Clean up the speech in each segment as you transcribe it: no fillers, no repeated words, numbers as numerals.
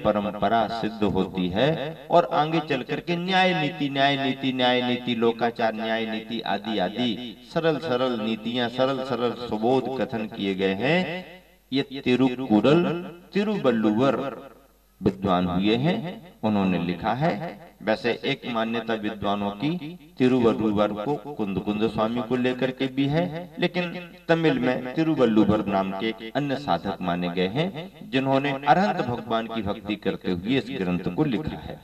परंपरा सिद्ध होती है और आगे चल करके न्याय नीति, लोकाचार, न्याय नीति आदि आदि सरल सरल नीतियां, सरल सरल सुबोध कथन किए गए हैं। ये तिरुकुरल तिरुवल्लुवर विद्वान हुए हैं, उन्होंने लिखा है। वैसे एक मान्यता विद्वानों की तिरुवल्लुवर को कुंद स्वामी को लेकर के भी है, लेकिन तमिल में तिरुवल्लुवर नाम के एक अन्य साधक माने गए हैं जिन्होंने अरहंत भगवान की भक्ति करते हुए इस ग्रंथ को लिखा है।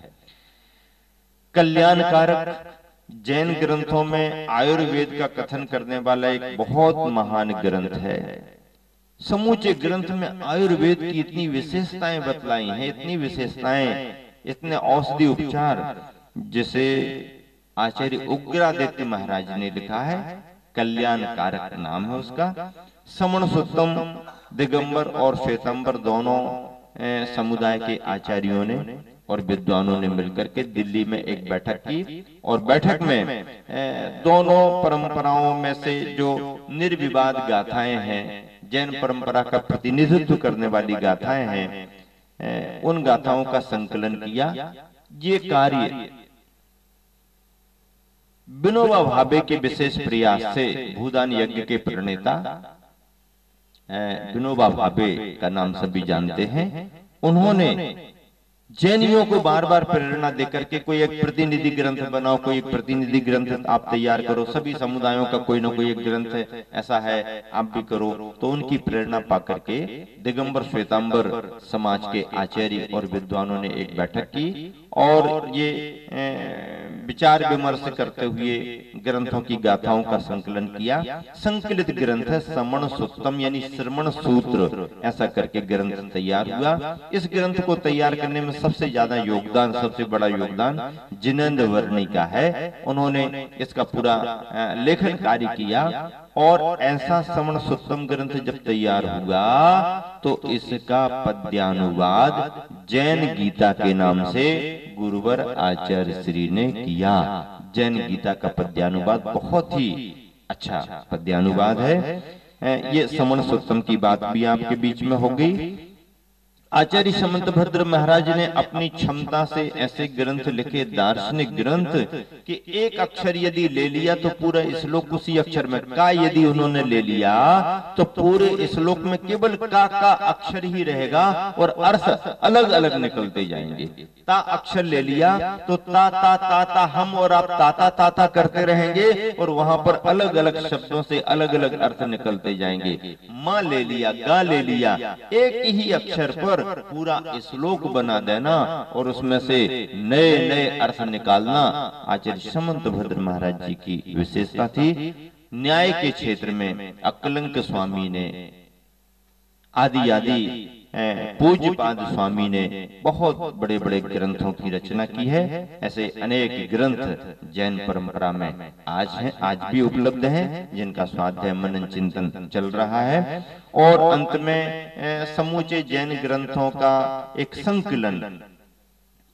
कल्याणकारक जैन ग्रंथों में आयुर्वेद का कथन करने वाला एक बहुत महान ग्रंथ है। समूचे ग्रंथ में आयुर्वेद की इतनी विशेषताएं बतलाई हैं, इतनी विशेषताएं, इतने औषधि उपचार, जिसे आचार्य उग्रादित्य महाराज ने लिखा है। कल्याणकारक नाम है उसका। समण सुत्तम, दिगंबर और श्वेतंबर दोनों समुदाय के आचार्यों ने और विद्वानों ने मिलकर के दिल्ली में एक बैठक की और बैठक में दोनों परंपराओं में से जो निर्विवाद गाथाएं हैं, जैन परंपरा का प्रतिनिधित्व करने वाली गाथाएं हैं, उन गाथाओं का संकलन किया। ये कार्य विनोबा भावे के विशेष प्रयास से भूदान यज्ञ के प्रणेता विनोबा भावे का नाम सभी जानते हैं, उन्होंने जैनियों को बार बार प्रेरणा देकर के कोई एक प्रतिनिधि ग्रंथ बनाओ, कोई एक प्रतिनिधि ग्रंथ आप तैयार करो, सभी समुदायों का कोई ना कोई एक ग्रंथ ऐसा है, आप भी करो। तो उनकी प्रेरणा पाकर के दिगंबर श्वेतांबर समाज के आचार्य और विद्वानों ने एक बैठक की और ये विचार विमर्श करते हुए ग्रंथों की गाथाओं का संकलन किया। संकलित ग्रंथ है समण सुत्तम यानी श्रमण सूत्र, ऐसा करके ग्रंथ तैयार हुआ। इस ग्रंथ को तैयार करने में सबसे ज्यादा योगदान, सबसे बड़ा योगदान जिनेंद्र वर्णी का है। उन्होंने इसका पूरा लेखन कार्य किया और ऐसा समण सुत्तम ग्रंथ जब तैयार हुआ तो इसका पद्यानुवाद जैन गीता के नाम से गुरुवर आचार्य श्री ने किया। जैन गीता का पद्यानुवाद बहुत ही अच्छा पद्यानुवाद है। ये समण सुत्तम की बात भी आपके बीच में हो गई। आचार्य समंतभद्र महाराज ने अपनी क्षमता से ऐसे ग्रंथ लिखे, दार्शनिक ग्रंथ, कि एक अक्षर यदि ले लिया तो पूरा श्लोक उसी अक्षर में, का यदि उन्होंने ले लिया तो पूरे श्लोक में केवल का अक्षर ही रहेगा और अर्थ अलग अलग निकलते जाएंगे। ता अक्षर ले लिया तो ता ता ता ता हम और आप ताता ताता करते रहेंगे और वहां पर अलग अलग शब्दों से अलग अलग अर्थ निकलते जाएंगे। माँ ले लिया, गा ले लिया, एक ही अक्षर पर पूरा श्लोक बना देना और उसमें से नए नए अर्थ निकालना आचार्य समंतभद्र महाराज जी की विशेषता थी। न्याय के क्षेत्र में अक्कलंक स्वामी ने, आदि आदि पूज्यपाद स्वामी ने बहुत बड़े बड़े ग्रंथों की रचना की है। ऐसे अनेक ग्रंथ जैन परंपरा में आज भी उपलब्ध हैं, जिनका स्वाध्याय मनन चिंतन चल रहा है। और अंत में समूचे जैन ग्रंथों का एक संकलन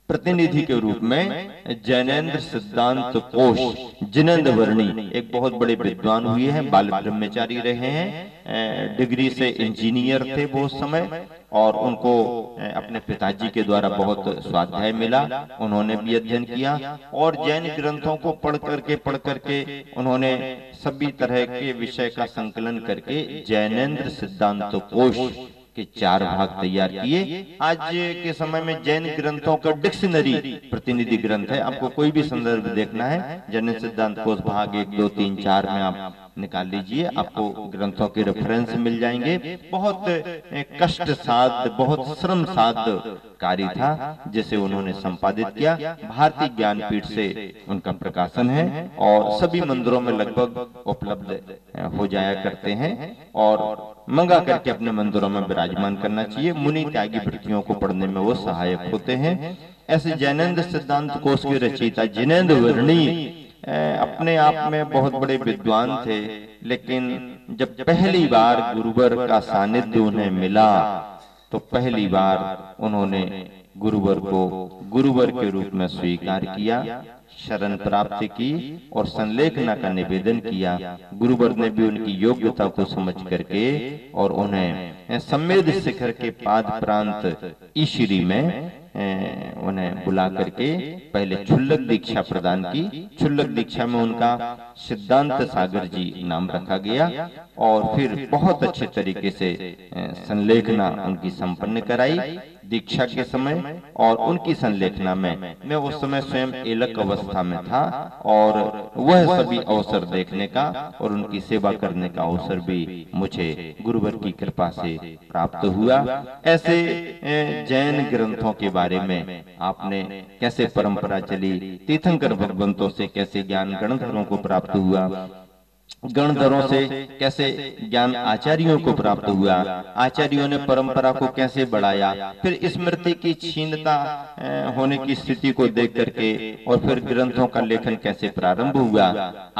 प्रतिनिधि के रूप में जैनेन्द्र सिद्धांत कोश, जिनेंद्र वर्णी एक बहुत बड़े विद्वान हुए हैं, बाल ब्रह्मचारी रहे हैं, डिग्री से इंजीनियर थे वो उस समय, और उनको अपने पिताजी के द्वारा बहुत स्वाध्याय मिला, उन्होंने भी अध्ययन किया और जैन ग्रंथों को पढ़ करके उन्होंने सभी तरह के विषय का संकलन करके जैनेन्द्र सिद्धांत कोश के 4 भाग तैयार किए। आज के समय में जैन ग्रंथों का डिक्शनरी प्रतिनिधि ग्रंथ है। आपको कोई भी संदर्भ देखना है, जैन सिद्धांत कोश भाग 1, 2, 3, 4 में आप निकाल लीजिए, आपको ग्रंथों के रेफरेंस मिल जाएंगे। बहुत कष्ट साध्य, बहुत श्रम साध्य कार्य था जिसे उन्होंने संपादित किया। भारतीय ज्ञानपीठ से उनका प्रकाशन है और सभी मंदिरों में लगभग उपलब्ध हो जाया करते हैं और मंगा करके अपने मंदिरों में विराजमान करना चाहिए। मुनि त्यागी वृत्तियों को पढ़ने में वो सहायक होते हैं। ऐसे जैनेन्द्र सिद्धांत कोश के रचयिता जिनेंद्र वर्णी अपने आप में बहुत बड़े विद्वान थे, लेकिन जब पहली बार गुरुवर का सानिध्य उन्हें मिला तो पहली बार उन्होंने गुरुवर को गुरुवर के रूप में स्वीकार किया, शरण प्राप्त की और संलेखना का निवेदन किया। गुरुवर ने भी उनकी योग्यता को समझ करके और उन्हें सम्मेद शिखर के पाद प्रांत ईश्वरी में उन्हें बुला करके पहले क्षुल्लक दीक्षा प्रदान की। क्षुल्लक दीक्षा में उनका सिद्धांत सागर जी नाम रखा गया और फिर बहुत अच्छे तरीके से संलेखना उनकी संपन्न कराई दीक्षा के समय। और उनकी संलेखना में मैं उस समय स्वयं एलक अवस्था में था और वह सभी अवसर देखने का और उनकी सेवा करने का अवसर भी मुझे गुरुवर की कृपा से प्राप्त हुआ। ऐसे जैन ग्रंथों के बारे में आपने कैसे परंपरा चली, तीर्थंकर भगवंतों से कैसे ज्ञान गणधरों को प्राप्त हुआ, गणधरों से कैसे ज्ञान आचार्यों को प्राप्त हुआ, आचार्यों ने परंपरा को कैसे बढ़ाया, फिर स्मृति की क्षीणता होने की स्थिति को देख करके और फिर ग्रंथों का लेखन कैसे प्रारंभ हुआ।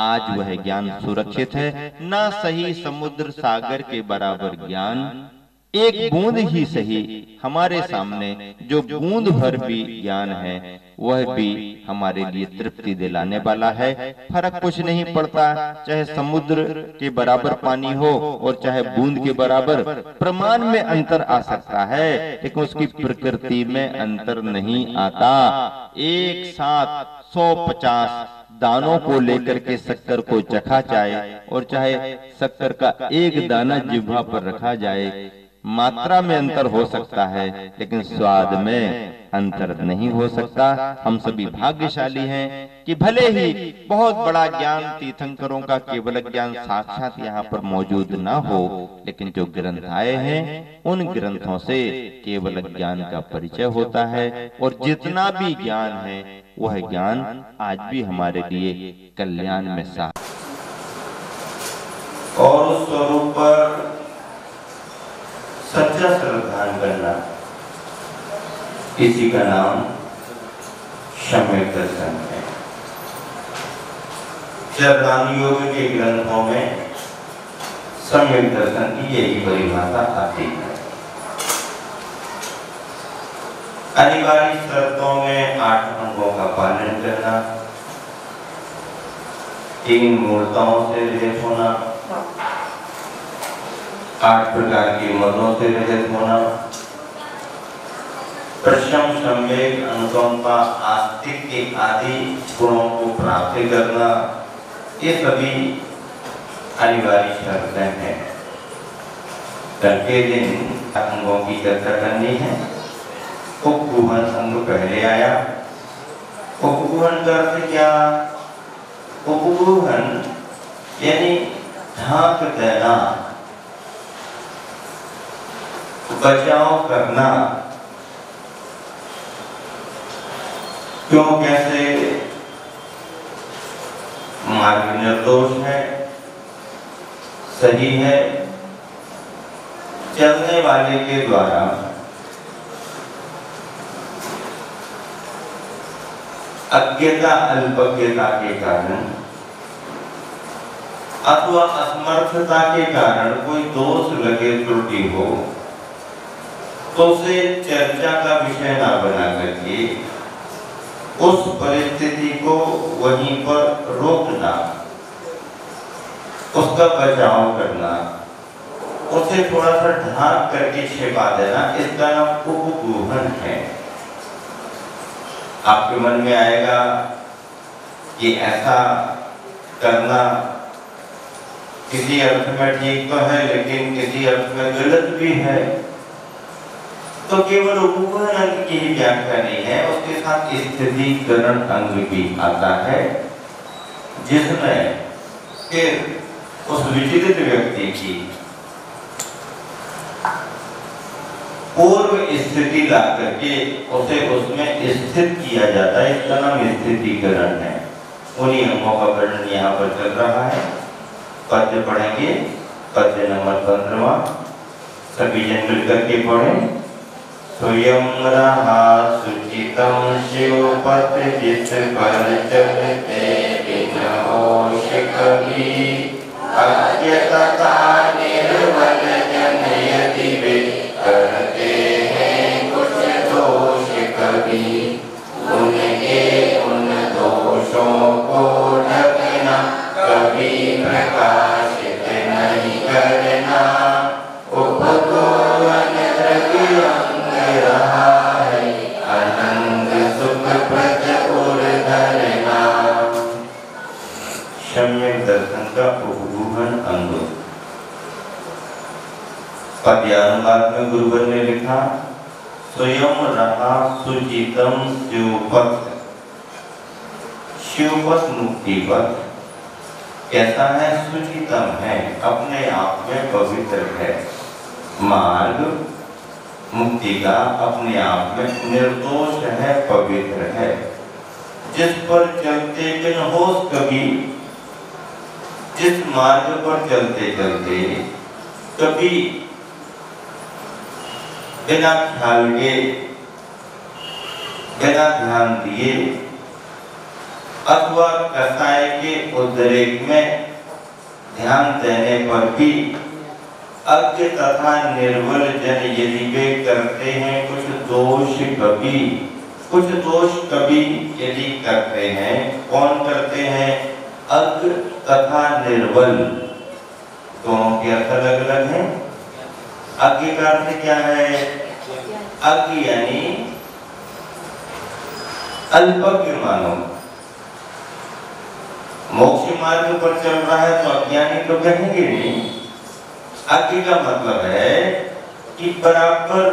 आज वह ज्ञान सुरक्षित है। ना सही समुद्र सागर के बराबर ज्ञान, एक बूंद ही सही हमारे सामने जो बूंद भर भी ज्ञान है वह भी हमारे लिए तृप्ति दिलाने वाला है। फर्क कुछ नहीं पड़ता, चाहे समुद्र के बराबर पानी हो और चाहे बूंद के बराबर। प्रमाण में अंतर आ सकता है लेकिन उसकी प्रकृति में अंतर नहीं आता। एक साथ 150 दानों को लेकर के शक्कर को चखा जाए और चाहे शक्कर का एक दाना जिह्वा पर रखा जाए, मात्रा में अंतर हो सकता है लेकिन स्वाद में अंतर नहीं हो सकता। हम सभी भाग्यशाली हैं कि भले ही बहुत बड़ा ज्ञान तीर्थंकरों का केवल ज्ञान साक्षात यहाँ पर मौजूद ना हो, लेकिन जो ग्रंथ आए हैं उन ग्रंथों से केवल ज्ञान का परिचय होता है और जितना भी ज्ञान है वह ज्ञान आज भी हमारे लिए कल्याण में साथ और उस स्वरूप पर सच्चा श्रद्धान करना, इसी का नाम सम्यक दर्शन है। श्रद्धान योग के ग्रंथों में सम्यक दर्शन की यही परिभाषा आती है। अनिवार्य शर्तों में 8 अंगों का पालन करना, 3 मूर्ताओं से रहित होना, 8 प्रकार के मनों से रहित होना, प्रशम सम्वेग अनुकंपा आस्तिक्य आदि गुणों को प्राप्त करना, ये सभी अनिवार्य शर्तें हैं। कल के दिन अंगों की चर्चा करनी है। उपगुहन अंग पहले आया। उपगुहन का अर्थ क्या? उपगुहन यानी ढांक देना, बचाव करना। क्यों, कैसे? मार्ग निर्दोष है, सही है, चलने वाले के द्वारा अज्ञता अल्पज्ञता के कारण अथवा असमर्थता के कारण कोई दोष लगे, त्रुटि हो, तो उसे चर्चा का विषय ना बना करके उस परिस्थिति को वहीं पर रोकना, उसका बचाव करना, उसे थोड़ा सा ढांक करके छिपा देना, इसका नाम उपगुहन है। आपके मन में आएगा कि ऐसा करना किसी अर्थ में ठीक तो है लेकिन किसी अर्थ में गलत भी है, तो केवल उपगुहन अंग की ही व्याख्या नहीं है, उसके साथ स्थितीकरण अंग भी आता है, जिसमें फिर उस विचलित व्यक्ति की पूर्व स्थिति ला करके उसे उसमें स्थित किया जाता है। इसका नाम स्थितीकरण है। उन्हीं अंगों का वर्णन यहाँ पर चल रहा है। पद्य पढ़ेंगे, पद्य नंबर 15वां, सभी जन मिलकर के पढ़ें। स्वयं रहा सुचितम शिवपति जिस पर चलते बिन होश कभी, अज्ञता निर्बल जन यदि वे करते हैं कुछ दोष कभी, उनके उन दोषों सम्यक दर्शन का उपगूढ़ अंग। पद्यानुवाद में गुरुवर ने लिखा, स्वयं रहा सुचितम शिवपथ, शिवपथ मुक्तिपथ। कैसा है? सुचितम है, अपने आप में पवित्र है। मार्ग मुक्ति का अपने आप में निर्दोष है, पवित्र है। जिस पर चलते बिन होश कभी, जिस मार्ग पर चलते चलते कभी बिना ख्याल के, बिना ध्यान दिए अथवा कसाय के उद्रेक में ध्यान देने पर भी अज्ञ तथा निर्बल जन यदि वे करते हैं कुछ दोष कभी, कुछ दोष कभी यदि करते हैं, कौन करते हैं? अज्ञ तथा निर्बल, दोनों के अर्थ अलग अलग हैं। अज्ञ का अर्थ क्या है? अज्ञ यानी अल्पज्ञ मानो। मोक्ष मार्ग पर चल रहा है तो अज्ञानी तो कहेंगे नहीं। अज्ञ का मतलब है कि बराबर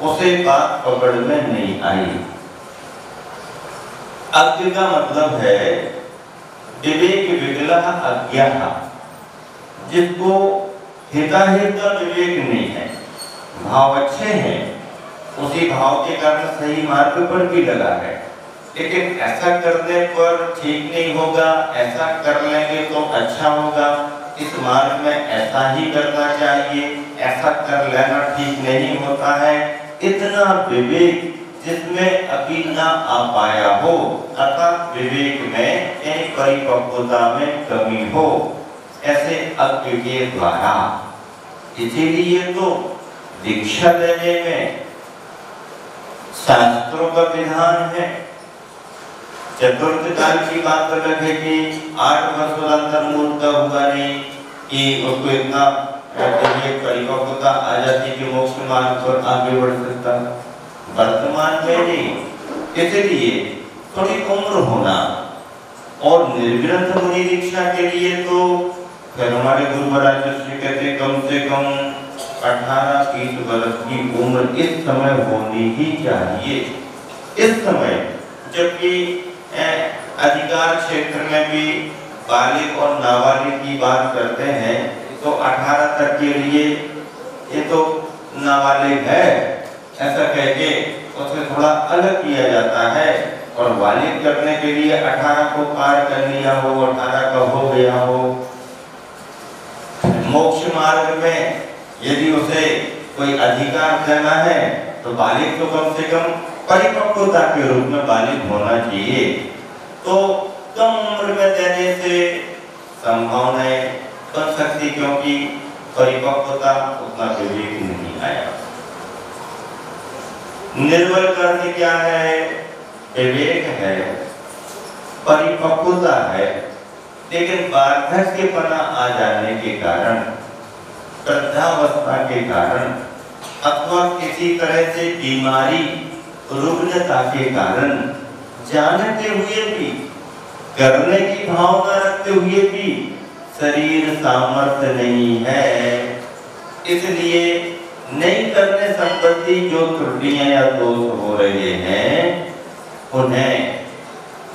उसे बात पकड़ में नहीं आई। अज्ञ का मतलब है विवेक विकला अज्ञा, जिसको हिताहित का विवेक नहीं है। भाव अच्छे हैं, उसी भाव के कारण सही मार्ग पर भी लगा है, लेकिन ऐसा करने पर ठीक नहीं होगा, ऐसा कर लेंगे तो अच्छा होगा, इस मार्ग में ऐसा ही करना चाहिए, ऐसा कर लेना ठीक नहीं होता है। इतना विवेक जिसमें अभी ना आ पाया हो, अर्थात विवेक में यानी परिपक्वता में कमी हो, ऐसे अज्ञ के द्वारा। इसीलिए तो दीक्षा लेने में शास्त्रों का विधान है। चतुर्थ काल की बात अलग है कि 8 वर्ष अंतर मूर्त हुआ नहीं कि उसको इतना परिपक्वता आ जाती कि मोक्ष मार्ग पर आगे बढ़ सकता। वर्तमान में नहीं। इसलिए थोड़ी उम्र होना और निर्ग्रंथ मुनि दीक्षा के लिए तो फिर हमारे गुरु महाराज जी कहते कम से कम 18-20 वर्ष की उम्र इस समय होनी ही चाहिए। इस समय जबकि अधिकार क्षेत्र में भी बालिग और नाबालिग की बात करते हैं तो 18 तक के लिए ये तो नाबालिग है ऐसा कह के उसे थोड़ा अलग किया जाता है, और बालिग करने के लिए 18 को पार कर लिया हो, 18 का हो गया हो। मोक्ष मार्ग में यदि उसे कोई अधिकार देना है तो बालिग तो कम से कम परिपक्वता के रूप में बालिग होना चाहिए। तो कम उम्र में देने से संभावनाएं बन सकती, क्योंकि परिपक्वता उतना विवेक नहीं आया। निर्बल करके क्या है? विवेक है, परिपक्वता है, लेकिन वार्धक्यपना आ जाने के कारण, वृद्धावस्था के कारण अथवा किसी तरह से बीमारी रुग्णता के कारण जानते हुए भी, करने की भावना रखते हुए भी शरीर सामर्थ्य नहीं है, इसलिए नहीं करने संबंधी जो त्रुटियां या दोष हो रहे हैं उन्हें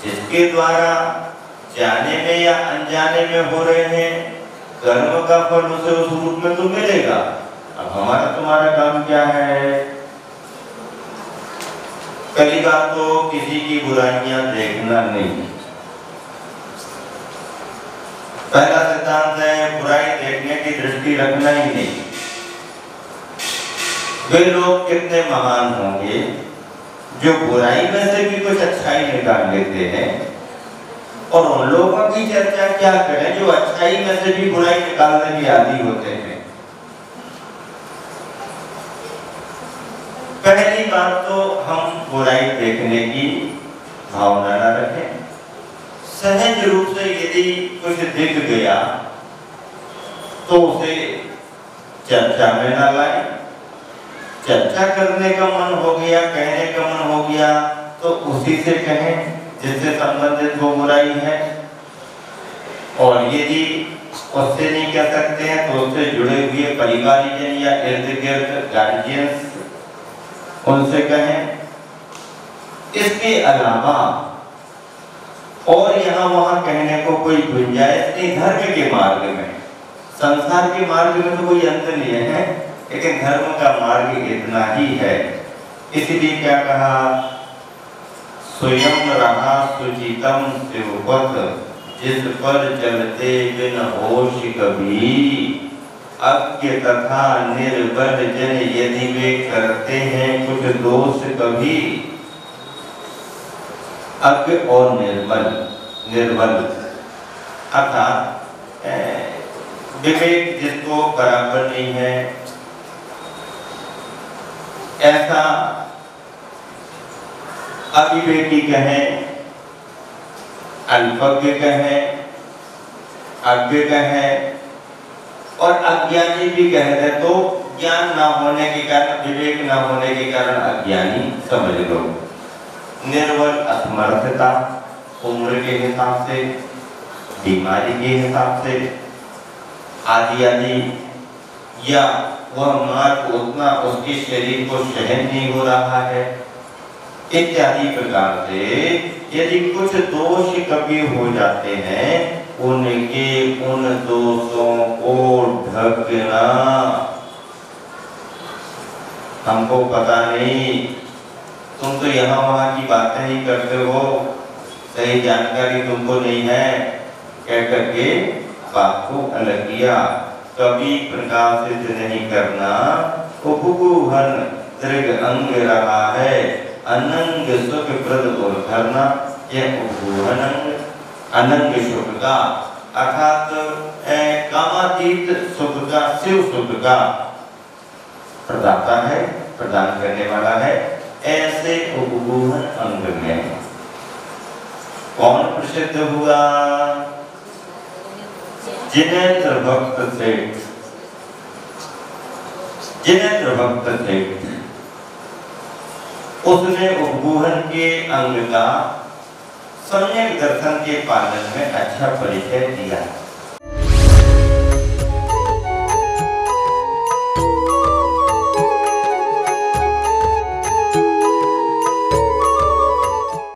जिसके द्वारा जाने में या अनजाने में हो रहे हैं, कर्म का फल उसे उस रूप में तो मिलेगा। अब हमारा तुम्हारा काम क्या है? पहली बात तो किसी की बुराइयां देखना नहीं। पहला सिद्धांत है बुराई देखने की दृष्टि रखना ही नहीं। वे लोग कितने महान होंगे जो बुराई में से भी कुछ अच्छाई निकाल लेते हैं, और उन लोगों की चर्चा क्या करें जो अच्छाई में से भी बुराई निकालने के आदी होते हैं। पहली बात तो हम बुराई देखने की भावना न रखें। सहज रूप से यदि कुछ दिख गया तो उसे चर्चा में न लाए। चर्चा करने का मन हो गया, कहने का मन हो गया तो उसी से कहें जिससे संबंधित वो बुराई है। और यदि उससे नहीं कह सकते हैं तो उससे जुड़े हुए परिवारजन या इर्द गिर्द गार्जियंस, उनसे कहें। इसके अलावा और यहाँ वहाँ कहने को कोई गुंजाइश नहीं। धर्म के मार्ग में, संसार के मार्ग में तो कोई अंत नहीं है, लेकिन धर्म का मार्ग इतना ही है। इसलिए क्या कहा, स्वयं रहा सुचितम शिवपथ, जिस पर चलते बिन होश कभी, अज्ञ तथा निर्बल जन यदि वे करते हैं कुछ दोष कभी। अज्ञ और निर्बल अर्थात विवेक जिसको बराबर नहीं है, ऐसा अविवेकी कहें, अल्पज्ञ कहें, अज्ञ कहें और अज्ञानी भी कह दे तो ज्ञान ना होने के कारण, विवेक ना होने के कारण अज्ञानी समझ लो। निर्बल असमर्थता, उम्र के हिसाब से, बीमारी के हिसाब से आदि आदि, या वह मार्ग उतना उसके शरीर को सहन नहीं हो रहा है इत्यादि प्रकार से यदि कुछ दोष कभी हो जाते हैं, उनके उन दोषों को ढकना। हमको पता नहीं, तुम तो यहाँ वहाँ की बातें ही करते हो, सही जानकारी तुमको नहीं है, कह करके बात को अलग किया। कभी प्रकाशित नहीं करना, उपगुहन दृढ़ अंग रहा है, अनंग सुख प्रद और धरना। यह उपगुहन अंग अनंग सुख का अर्थात कामातीत सुख का, शिव सुख का प्रदाता है, प्रदान करने वाला है। ऐसे उपगुहन अंग में कौन प्रसिद्ध हुआ? जिनेन्द्र भक्त सेठ। जिनेन्द्र भक्त सेठ उसने उपगुहन के अंग का सम्यक दर्शन के पालन में अच्छा परिचय दिया।